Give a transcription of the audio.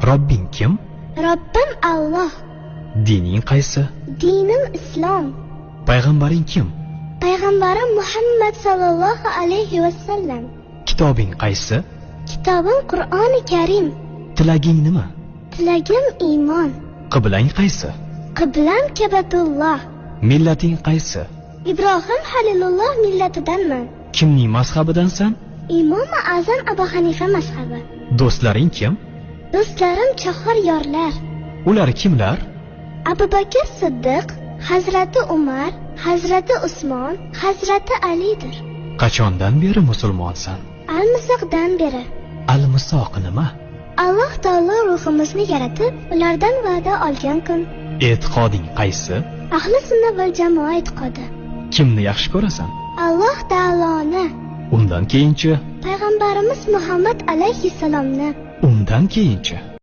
Robbing kim? Robbim Alloh. Dining qaysi? Dinim Islom. Payg'ambaring kim? Payg'ambarim Muhammad sallallohu alayhi vasallam. Kitobing qaysi? Kitobim Qur'oni Karim. Tilaging nima? Tilagim iymon. Qiblang qaysi? Qiblam Kabatulloh. Millating qaysi? Ibrohim Halilulloh millatidanman. Kimning mazhabidansan? Imom Azam Abu Hanifa mazhabi. Do'stlaring kim? Do'stlarim chahor yorlar. Ular kimlar? Abu Bakr Siddiq, Hazrati Umar, Hazrati Usmon, Hazrati Alidir. Qachondan beri musulmonsan? Al-Misoqdan beri. Al-Misoq nima? Alloh taolo ruhimizni yaratib, ulardan va'da olgan kun. E'tiqoding qaysi? Ahli sunna val jamoa e'tiqodi. Kimni yaxshi ko'rasan? Alloh taoloni. Undan keyinchi? Payg'ambarimiz Muhammad alayhissalomni. Undan keyinchi?